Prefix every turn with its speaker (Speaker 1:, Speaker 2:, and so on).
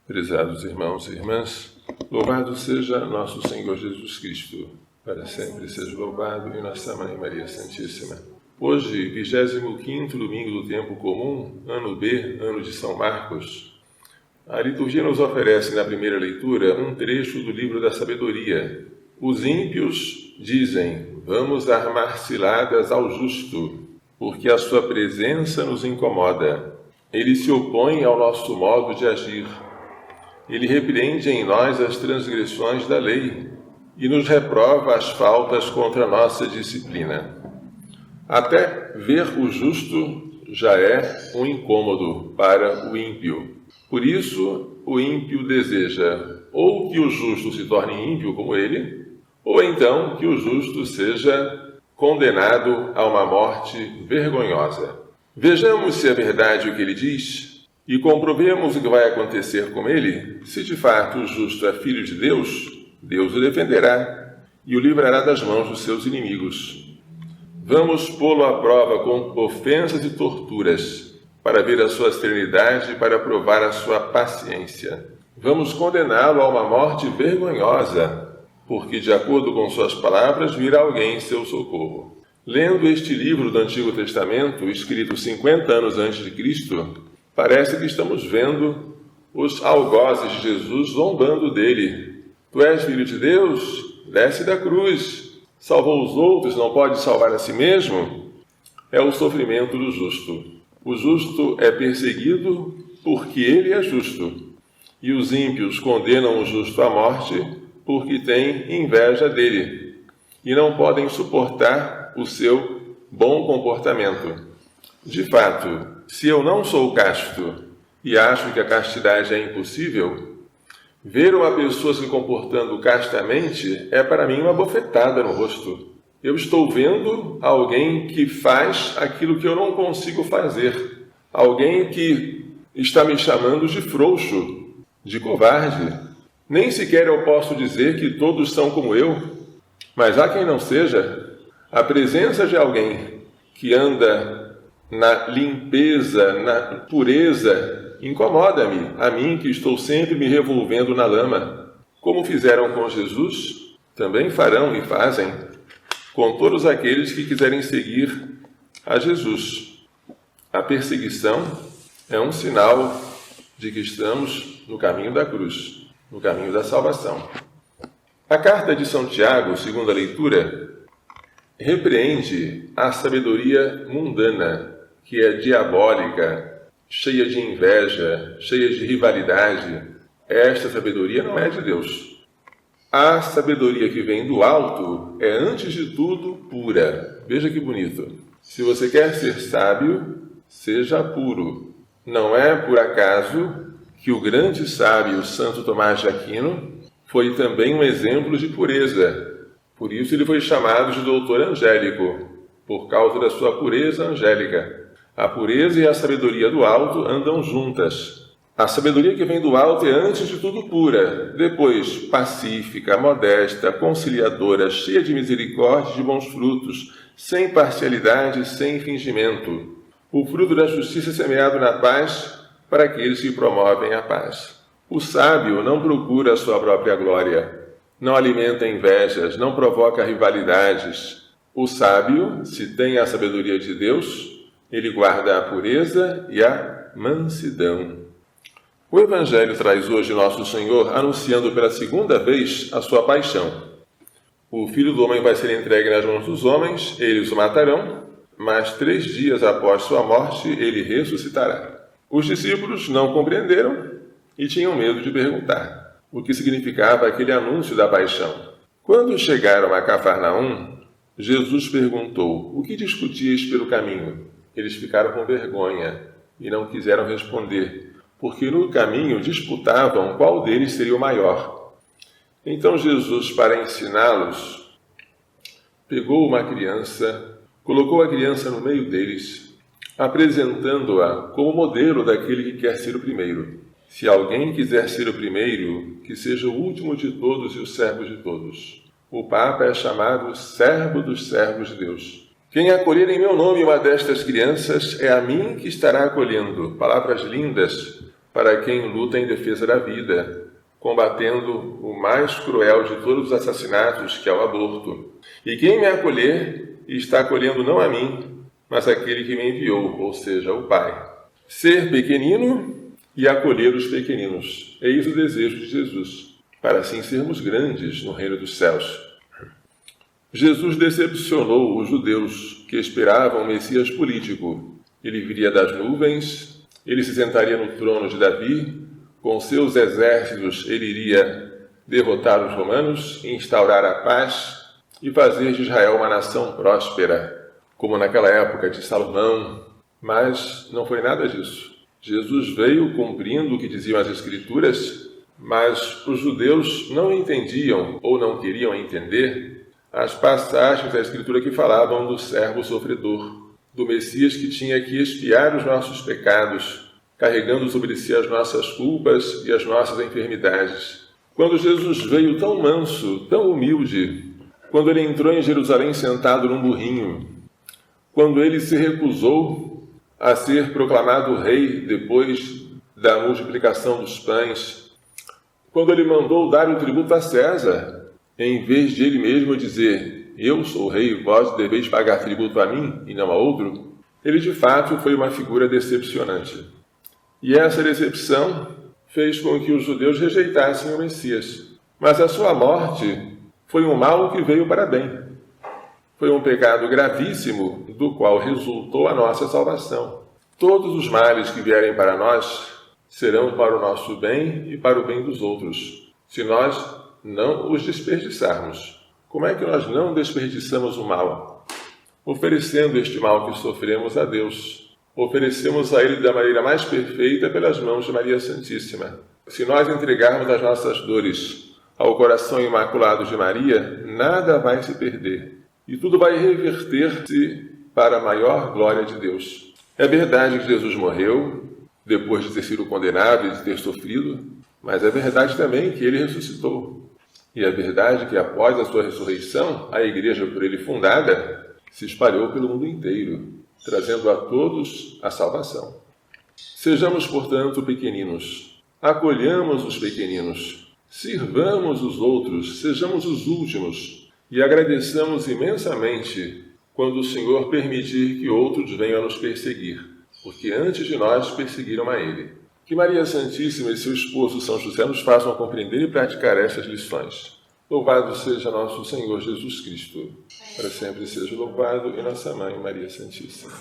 Speaker 1: Prezados irmãos e irmãs, louvado seja nosso Senhor Jesus Cristo, para sempre seja louvado, e nossa Mãe Maria Santíssima. Hoje, 25º domingo do tempo comum, ano B, ano de São Marcos, a liturgia nos oferece na primeira leitura um trecho do livro da sabedoria. Os ímpios dizem: vamos armar ciladas ao justo, porque a sua presença nos incomoda. Ele se opõe ao nosso modo de agir. Ele repreende em nós as transgressões da lei e nos reprova as faltas contra a nossa disciplina. Até ver o justo já é um incômodo para o ímpio. Por isso, o ímpio deseja ou que o justo se torne ímpio como ele, ou então que o justo seja condenado a uma morte vergonhosa. Vejamos se é verdade o que ele diz e comprovemos o que vai acontecer com ele. Se de fato o justo é filho de Deus, Deus o defenderá e o livrará das mãos dos seus inimigos. Vamos pô-lo à prova com ofensas e torturas, para ver a sua serenidade e para provar a sua paciência. Vamos condená-lo a uma morte vergonhosa, porque, de acordo com suas palavras, virá alguém em seu socorro. Lendo este livro do Antigo Testamento, escrito 50 anos antes de Cristo, parece que estamos vendo os algozes de Jesus zombando dele. Tu és filho de Deus? Desce da cruz. Salvou os outros, não pode salvar a si mesmo? É o sofrimento do justo. O justo é perseguido porque ele é justo. E os ímpios condenam o justo à morte porque têm inveja dele e não podem suportar o seu bom comportamento. De fato, se eu não sou casto e acho que a castidade é impossível, ver uma pessoa se comportando castamente é para mim uma bofetada no rosto. Eu estou vendo alguém que faz aquilo que eu não consigo fazer. Alguém que está me chamando de frouxo, de covarde. Nem sequer eu posso dizer que todos são como eu, mas há quem não seja. A presença de alguém que anda na limpeza, na pureza, incomoda-me, a mim que estou sempre me revolvendo na lama. Como fizeram com Jesus, também farão e fazem com todos aqueles que quiserem seguir a Jesus. A perseguição é um sinal de que estamos no caminho da cruz, no caminho da salvação. A carta de São Tiago, segunda leitura, repreende a sabedoria mundana, que é diabólica, cheia de inveja, cheia de rivalidade. Esta sabedoria não é de Deus. A sabedoria que vem do alto é, antes de tudo, pura. Veja que bonito. Se você quer ser sábio, seja puro. Não é por acaso que o grande sábio Santo Tomás de Aquino foi também um exemplo de pureza. Por isso ele foi chamado de doutor angélico, por causa da sua pureza angélica. A pureza e a sabedoria do alto andam juntas. A sabedoria que vem do alto é, antes de tudo, pura, depois pacífica, modesta, conciliadora, cheia de misericórdia e de bons frutos, sem parcialidade, sem fingimento. O fruto da justiça é semeado na paz para aqueles que promovem a paz. O sábio não procura a sua própria glória, não alimenta invejas, não provoca rivalidades. O sábio, se tem a sabedoria de Deus, ele guarda a pureza e a mansidão. O Evangelho traz hoje Nosso Senhor anunciando pela segunda vez a sua paixão. O Filho do Homem vai ser entregue nas mãos dos homens, eles o matarão, mas 3 dias após sua morte ele ressuscitará. Os discípulos não compreenderam e tinham medo de perguntar o que significava aquele anúncio da paixão. Quando chegaram a Cafarnaum, Jesus perguntou: o que discutíeis pelo caminho? Eles ficaram com vergonha e não quiseram responder, porque no caminho disputavam qual deles seria o maior. Então Jesus, para ensiná-los, pegou uma criança, colocou a criança no meio deles, apresentando-a como modelo daquele que quer ser o primeiro. Se alguém quiser ser o primeiro, que seja o último de todos e o servo de todos. O Papa é chamado servo dos servos de Deus. Quem acolher em meu nome uma destas crianças é a mim que estará acolhendo. Palavras lindas para quem luta em defesa da vida, combatendo o mais cruel de todos os assassinatos, que é o aborto. E quem me acolher, está acolhendo não a mim, mas aquele que me enviou, ou seja, o Pai. Ser pequenino e acolher os pequeninos. Eis o desejo de Jesus, para assim sermos grandes no reino dos céus. Jesus decepcionou os judeus que esperavam o Messias político. Ele viria das nuvens, ele se sentaria no trono de Davi, com seus exércitos ele iria derrotar os romanos, instaurar a paz e fazer de Israel uma nação próspera, como naquela época de Salomão. Mas não foi nada disso. Jesus veio cumprindo o que diziam as Escrituras, mas os judeus não entendiam ou não queriam entender as passagens da Escritura que falavam do servo sofredor, do Messias que tinha que expiar os nossos pecados, carregando sobre si as nossas culpas e as nossas enfermidades. Quando Jesus veio tão manso, tão humilde, quando ele entrou em Jerusalém sentado num burrinho, quando ele se recusou a ser proclamado rei depois da multiplicação dos pães, quando ele mandou dar o tributo a César, em vez de ele mesmo dizer, eu sou o rei, vós deveis pagar tributo a mim e não a outro, ele de fato foi uma figura decepcionante. E essa decepção fez com que os judeus rejeitassem o Messias. Mas a sua morte foi um mal que veio para bem. Foi um pecado gravíssimo, do qual resultou a nossa salvação. Todos os males que vierem para nós serão para o nosso bem e para o bem dos outros, se nós não os desperdiçarmos. Como é que nós não desperdiçamos o mal? Oferecendo este mal que sofremos a Deus. Oferecemos a Ele da maneira mais perfeita pelas mãos de Maria Santíssima. Se nós entregarmos as nossas dores ao coração imaculado de Maria, nada vai se perder. E tudo vai reverter-se para a maior glória de Deus. É verdade que Jesus morreu, depois de ter sido condenado e de ter sofrido, mas é verdade também que Ele ressuscitou. E é verdade que após a sua ressurreição, a igreja por Ele fundada se espalhou pelo mundo inteiro, trazendo a todos a salvação. Sejamos, portanto, pequeninos. Acolhamos os pequeninos. Sirvamos os outros. Sejamos os últimos. E agradeçamos imensamente quando o Senhor permitir que outros venham a nos perseguir, porque antes de nós perseguiram a Ele. Que Maria Santíssima e seu esposo São José nos façam compreender e praticar estas lições. Louvado seja nosso Senhor Jesus Cristo. Para sempre seja louvado, e nossa Mãe Maria Santíssima.